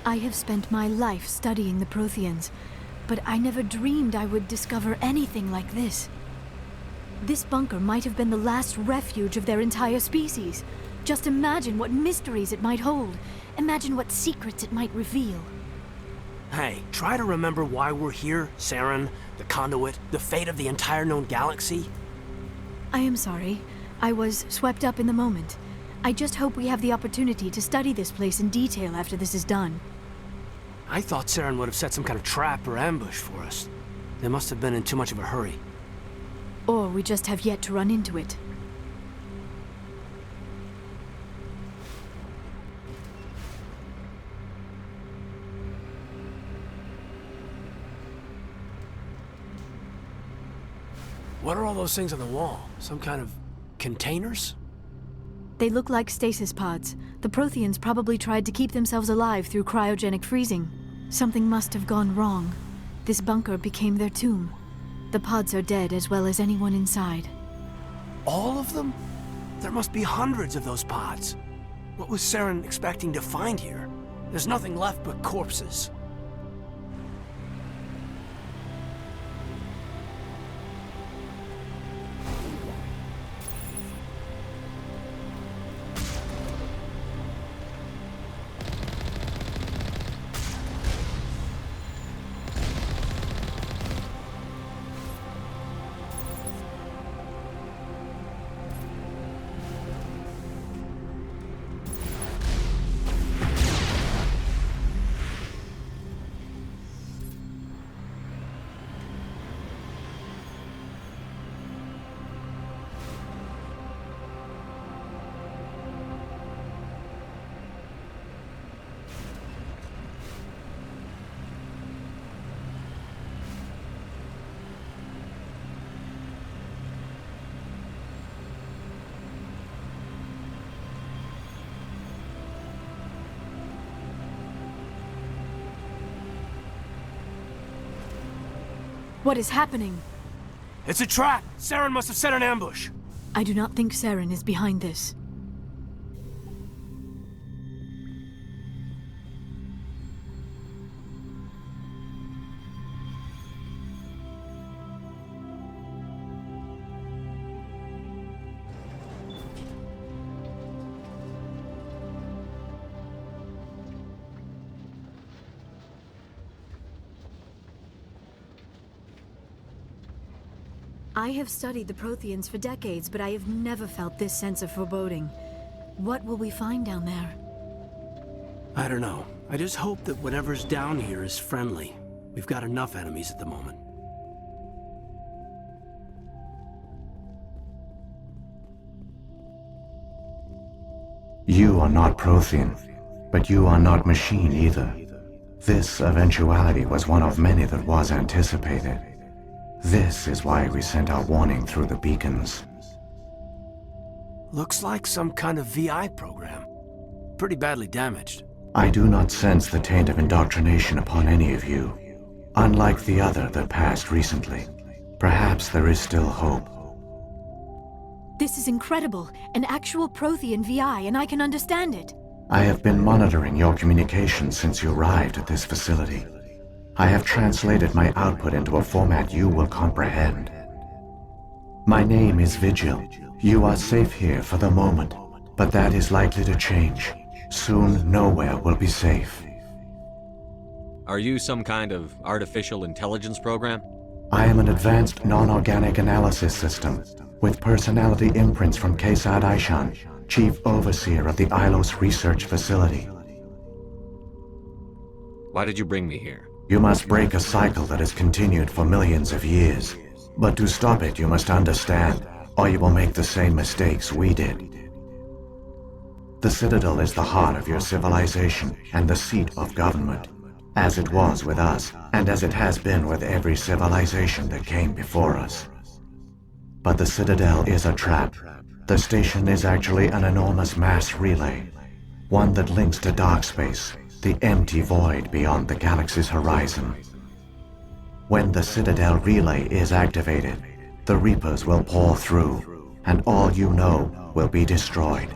I have spent my life studying the Protheans, but I never dreamed I would discover anything like this. This bunker might have been the last refuge of their entire species. Just imagine what mysteries it might hold. Imagine what secrets it might reveal. Hey, try to remember why we're here, Saren, the Conduit, the fate of the entire known galaxy. I am sorry. I was swept up in the moment. I just hope we have the opportunity to study this place in detail after this is done. I thought Saren would have set some kind of trap or ambush for us. They must have been in too much of a hurry. Or we just have yet to run into it. What are all those things on the wall? Some kind of containers? They look like stasis pods. The Protheans probably tried to keep themselves alive through cryogenic freezing. Something must have gone wrong. This bunker became their tomb. The pods are dead as well as anyone inside. All of them? There must be hundreds of those pods. What was Saren expecting to find here? There's nothing left but corpses. What is happening? It's a trap! Saren must have set an ambush! I do not think Saren is behind this. I have studied the Protheans for decades, but I have never felt this sense of foreboding. What will we find down there? I don't know. I just hope that whatever's down here is friendly. We've got enough enemies at the moment. You are not Prothean, but you are not machine either. This eventuality was one of many that was anticipated. This is why we sent our warning through the beacons. Looks like some kind of VI program. Pretty badly damaged. I do not sense the taint of indoctrination upon any of you. Unlike the other that passed recently. Perhaps there is still hope. This is incredible. An actual Prothean VI, and I can understand it. I have been monitoring your communications since you arrived at this facility. I have translated my output into a format you will comprehend. My name is Vigil. You are safe here for the moment, but that is likely to change. Soon, nowhere will be safe. Are you some kind of artificial intelligence program? I am an advanced non-organic analysis system, with personality imprints from Kesad Aishan, Chief Overseer of the Ilos Research Facility. Why did you bring me here? You must break a cycle that has continued for millions of years. But to stop it, you must understand, or you will make the same mistakes we did. The Citadel is the heart of your civilization and the seat of government, as it was with us, and as it has been with every civilization that came before us. But the Citadel is a trap. The station is actually an enormous mass relay, one that links to dark space, the empty void beyond the galaxy's horizon. When the Citadel relay is activated, the Reapers will pour through, and all you know will be destroyed.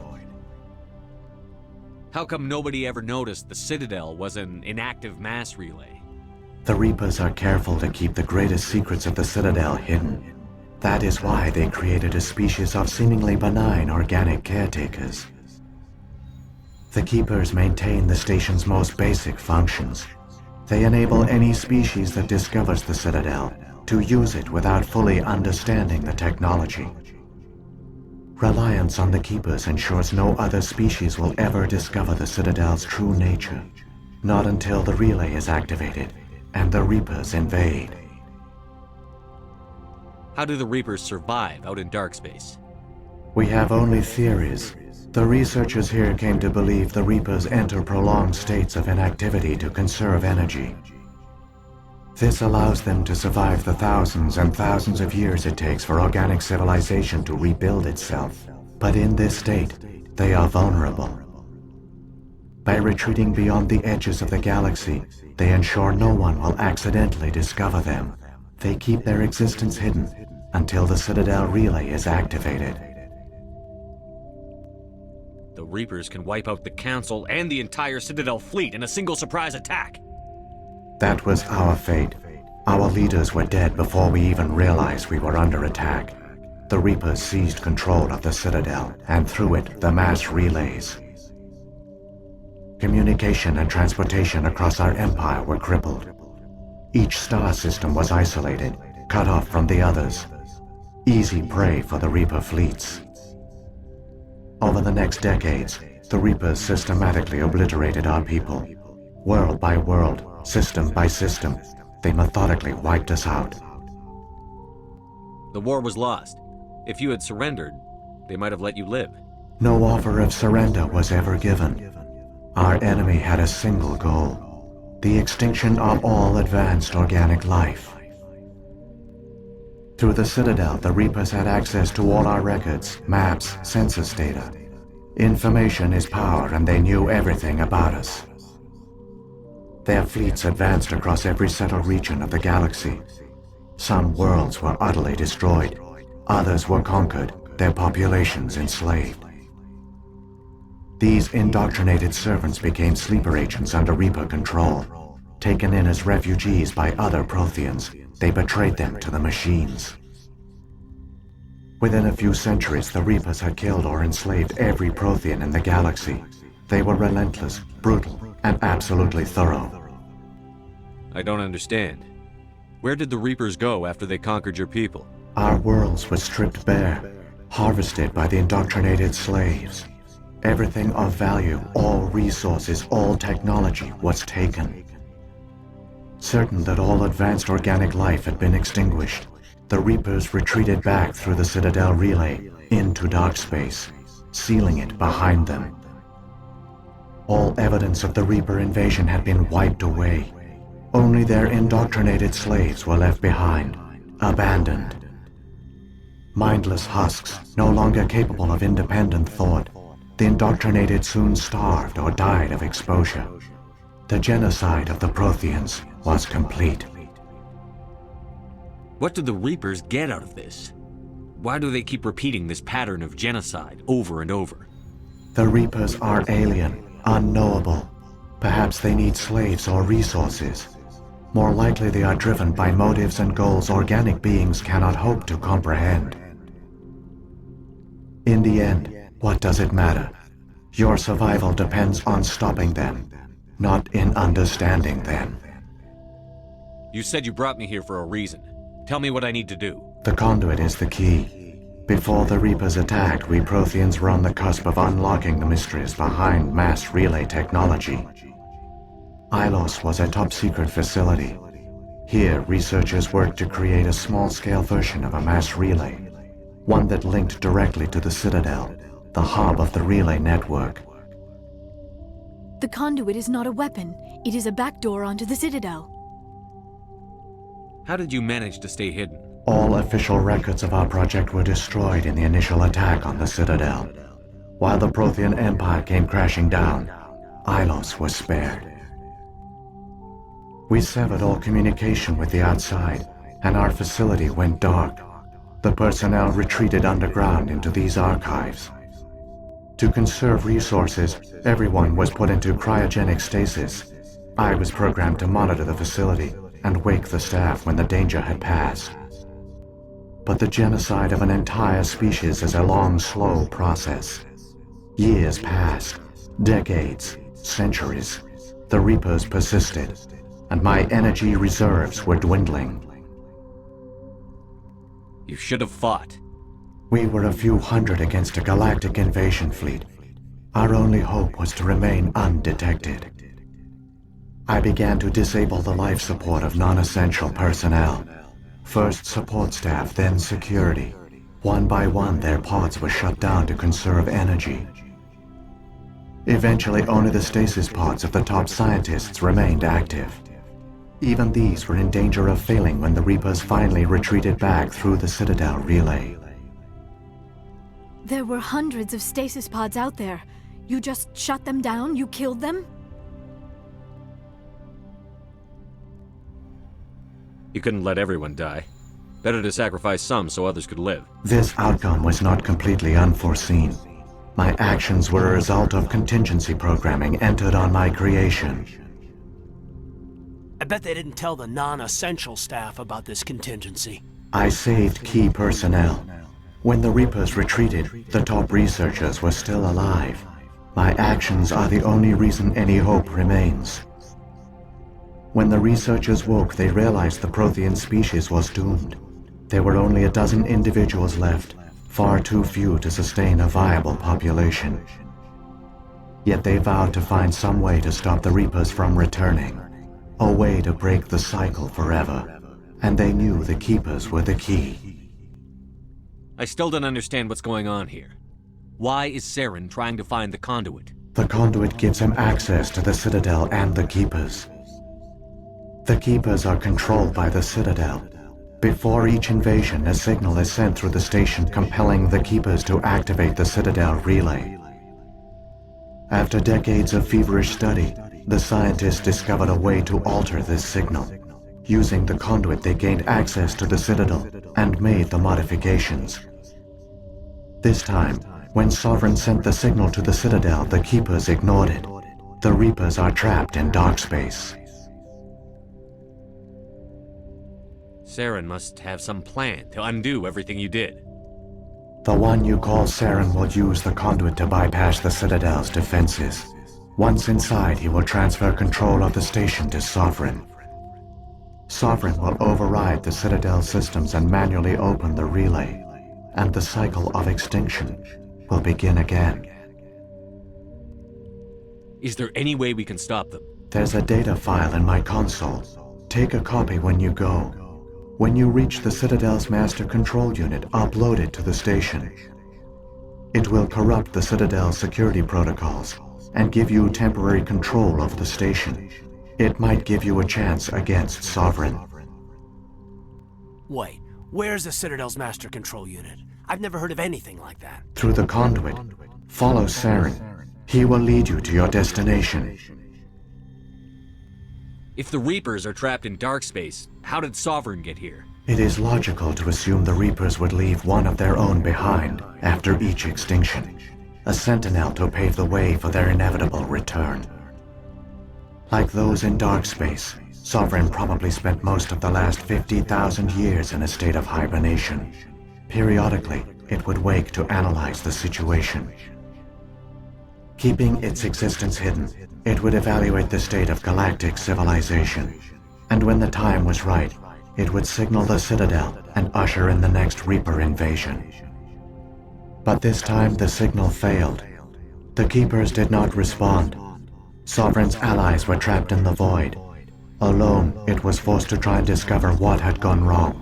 How come nobody ever noticed the Citadel was an inactive mass relay? The Reapers are careful to keep the greatest secrets of the Citadel hidden. That is why they created a species of seemingly benign organic caretakers. The Keepers maintain the station's most basic functions. They enable any species that discovers the Citadel to use it without fully understanding the technology. Reliance on the Keepers ensures no other species will ever discover the Citadel's true nature. Not until the relay is activated and the Reapers invade. How do the Reapers survive out in dark space? We have only theories. The researchers here came to believe the Reapers enter prolonged states of inactivity to conserve energy. This allows them to survive the thousands and thousands of years it takes for organic civilization to rebuild itself. But in this state, they are vulnerable. By retreating beyond the edges of the galaxy, they ensure no one will accidentally discover them. They keep their existence hidden until the Citadel relay is activated. The Reapers can wipe out the Council and the entire Citadel fleet in a single surprise attack. That was our fate. Our leaders were dead before we even realized we were under attack. The Reapers seized control of the Citadel, and through it, the mass relays. Communication and transportation across our empire were crippled. Each star system was isolated, cut off from the others. Easy prey for the Reaper fleets. Over the next decades, the Reapers systematically obliterated our people. World by world, system by system, they methodically wiped us out. The war was lost. If you had surrendered, they might have let you live. No offer of surrender was ever given. Our enemy had a single goal: the extinction of all advanced organic life. Through the Citadel, the Reapers had access to all our records, maps, census data. Information is power, and they knew everything about us. Their fleets advanced across every settled region of the galaxy. Some worlds were utterly destroyed. Others were conquered, their populations enslaved. These indoctrinated servants became sleeper agents under Reaper control. Taken in as refugees by other Protheans, they betrayed them to the machines. Within a few centuries, the Reapers had killed or enslaved every Prothean in the galaxy. They were relentless, brutal, and absolutely thorough. I don't understand. Where did the Reapers go after they conquered your people? Our worlds were stripped bare, harvested by the indoctrinated slaves. Everything of value, all resources, all technology was taken. Certain that all advanced organic life had been extinguished, the Reapers retreated back through the Citadel relay into dark space, sealing it behind them. All evidence of the Reaper invasion had been wiped away. Only their indoctrinated slaves were left behind, abandoned. Mindless husks, no longer capable of independent thought, the indoctrinated soon starved or died of exposure. The genocide of the Protheans was complete. What do the Reapers get out of this? Why do they keep repeating this pattern of genocide over and over? The Reapers are alien, unknowable. Perhaps they need slaves or resources. More likely they are driven by motives and goals organic beings cannot hope to comprehend. In the end, what does it matter? Your survival depends on stopping them, not in understanding them. You said you brought me here for a reason. Tell me what I need to do. The conduit is the key. Before the Reapers attacked, we Protheans were on the cusp of unlocking the mysteries behind mass relay technology. Ilos was a top-secret facility. Here, researchers worked to create a small-scale version of a mass relay, one that linked directly to the Citadel, the hub of the relay network. The conduit is not a weapon. It is a backdoor onto the Citadel. How did you manage to stay hidden? All official records of our project were destroyed in the initial attack on the Citadel. While the Prothean Empire came crashing down, Ilos was spared. We severed all communication with the outside, and our facility went dark. The personnel retreated underground into these archives. To conserve resources, everyone was put into cryogenic stasis. I was programmed to monitor the facility and wake the staff when the danger had passed. But the genocide of an entire species is a long, slow process. Years passed, decades, centuries. The Reapers persisted, and my energy reserves were dwindling. You should have fought. We were a few hundred against a galactic invasion fleet. Our only hope was to remain undetected. I began to disable the life support of non-essential personnel. First support staff, then security. One by one, their pods were shut down to conserve energy. Eventually, only the stasis pods of the top scientists remained active. Even these were in danger of failing when the Reapers finally retreated back through the Citadel relay. There were hundreds of stasis pods out there. You just shut them down? You killed them? You couldn't let everyone die. Better to sacrifice some so others could live. This outcome was not completely unforeseen. My actions were a result of contingency programming entered on my creation. I bet they didn't tell the non-essential staff about this contingency. I saved key personnel. When the Reapers retreated, the top researchers were still alive. My actions are the only reason any hope remains. When the researchers woke, they realized the Prothean species was doomed. There were only a dozen individuals left, far too few to sustain a viable population. Yet they vowed to find some way to stop the Reapers from returning, a way to break the cycle forever, and they knew the Keepers were the key. I still don't understand what's going on here. Why is Saren trying to find the conduit? The conduit gives him access to the Citadel and the Keepers. The Keepers are controlled by the Citadel. Before each invasion, a signal is sent through the station compelling the Keepers to activate the Citadel relay. After decades of feverish study, the scientists discovered a way to alter this signal. Using the conduit, they gained access to the Citadel and made the modifications. This time, when Sovereign sent the signal to the Citadel, the Keepers ignored it. The Reapers are trapped in dark space. Saren must have some plan to undo everything you did. The one you call Saren will use the conduit to bypass the Citadel's defenses. Once inside, he will transfer control of the station to Sovereign. Sovereign will override the Citadel systems and manually open the relay, and the cycle of extinction will begin again. Is there any way we can stop them? There's a data file in my console. Take a copy when you go. When you reach the Citadel's master control unit, upload it to the station. It will corrupt the Citadel's security protocols and give you temporary control of the station. It might give you a chance against Sovereign. Wait, where's the Citadel's master control unit? I've never heard of anything like that. Through the conduit, follow Saren. He will lead you to your destination. If the Reapers are trapped in dark space, how did Sovereign get here? It is logical to assume the Reapers would leave one of their own behind after each extinction, a sentinel to pave the way for their inevitable return. Like those in dark space, Sovereign probably spent most of the last 50,000 years in a state of hibernation. Periodically, it would wake to analyze the situation. Keeping its existence hidden, it would evaluate the state of galactic civilization. And when the time was right, it would signal the Citadel and usher in the next Reaper invasion. But this time the signal failed. The Keepers did not respond. Sovereign's allies were trapped in the void. Alone, it was forced to try and discover what had gone wrong.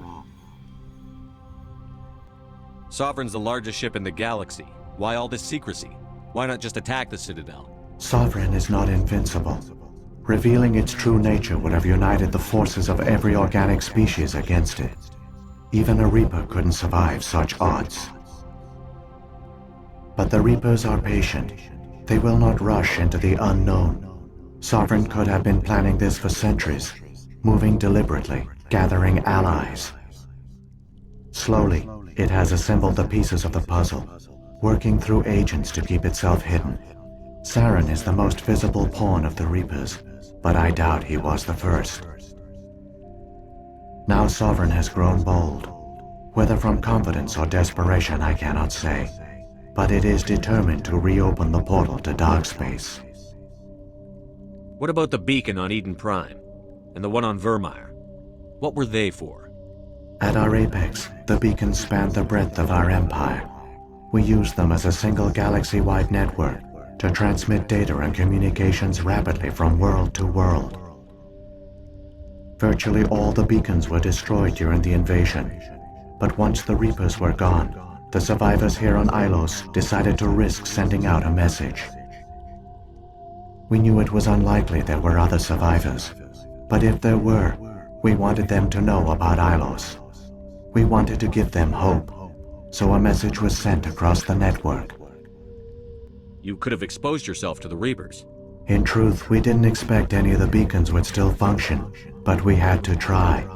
Sovereign's the largest ship in the galaxy. Why all this secrecy? Why not just attack the Citadel? Sovereign is not invincible. Revealing its true nature would have united the forces of every organic species against it. Even a Reaper couldn't survive such odds. But the Reapers are patient. They will not rush into the unknown. Sovereign could have been planning this for centuries, moving deliberately, gathering allies. Slowly, it has assembled the pieces of the puzzle. working through agents to keep itself hidden. Saren is the most visible pawn of the Reapers, but I doubt he was the first. Now Sovereign has grown bold. Whether from confidence or desperation, I cannot say, but it is determined to reopen the portal to dark space. What about the beacon on Eden Prime? And the one on Vermeer? What were they for? At our apex, the beacons spanned the breadth of our empire. We used them as a single galaxy-wide network to transmit data and communications rapidly from world to world. Virtually all the beacons were destroyed during the invasion, but once the Reapers were gone, the survivors here on Ilos decided to risk sending out a message. We knew it was unlikely there were other survivors, but if there were, we wanted them to know about Ilos. We wanted to give them hope, so a message was sent across the network. You could have exposed yourself to the Reapers. In truth, we didn't expect any of the beacons would still function, but we had to try.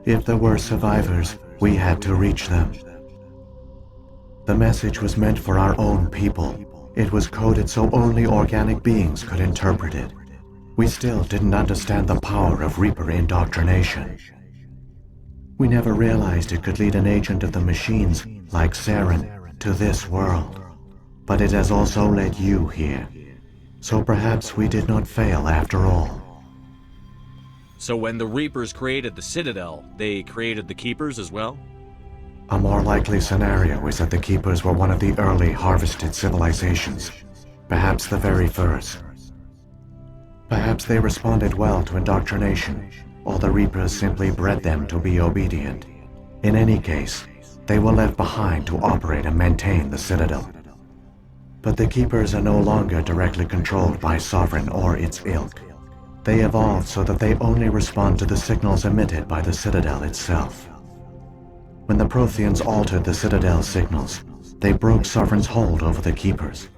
If there were survivors, we had to reach them. The message was meant for our own people. It was coded so only organic beings could interpret it. We still didn't understand the power of Reaper indoctrination. We never realized it could lead an agent of the machines, like Saren, to this world. But it has also led you here. So perhaps we did not fail after all. So when the Reapers created the Citadel, they created the Keepers as well? A more likely scenario is that the Keepers were one of the early harvested civilizations, perhaps the very first. Perhaps they responded well to indoctrination, or the Reapers simply bred them to be obedient. In any case, they were left behind to operate and maintain the Citadel. But the Keepers are no longer directly controlled by Sovereign or its ilk. They evolved so that they only respond to the signals emitted by the Citadel itself. When the Protheans altered the Citadel's signals, they broke Sovereign's hold over the Keepers.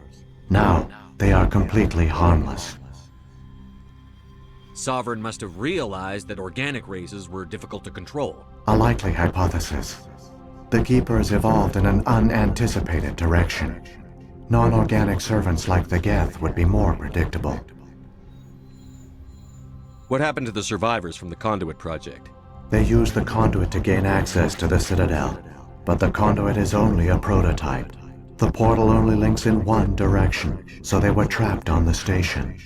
Now, they are completely harmless. Sovereign must have realized that organic races were difficult to control. A likely hypothesis. The Keepers evolved in an unanticipated direction. Non-organic servants like the Geth would be more predictable. What happened to the survivors from the Conduit project? They used the conduit to gain access to the Citadel, but the conduit is only a prototype. The portal only links in one direction, so they were trapped on the station.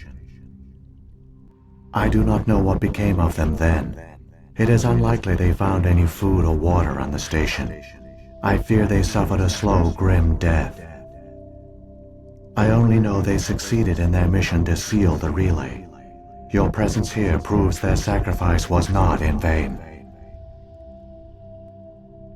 I do not know what became of them then. It is unlikely they found any food or water on the station. I fear they suffered a slow, grim death. I only know they succeeded in their mission to seal the relay. Your presence here proves their sacrifice was not in vain.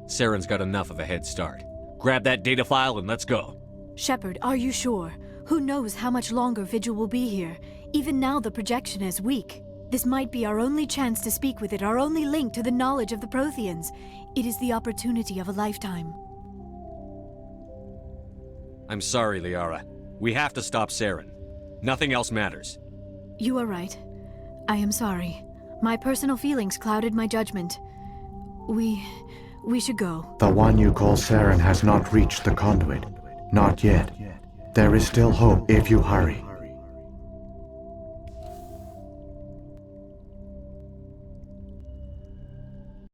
Saren's got enough of a head start. Grab that data file and let's go. Shepard, are you sure? Who knows how much longer Vigil will be here? Even now the projection is weak. This might be our only chance to speak with it, our only link to the knowledge of the Protheans. It is the opportunity of a lifetime. I'm sorry, Liara. We have to stop Saren. Nothing else matters. You are right. I am sorry. My personal feelings clouded my judgment. We should go. The one you call Saren has not reached the conduit. Not yet. There is still hope if you hurry.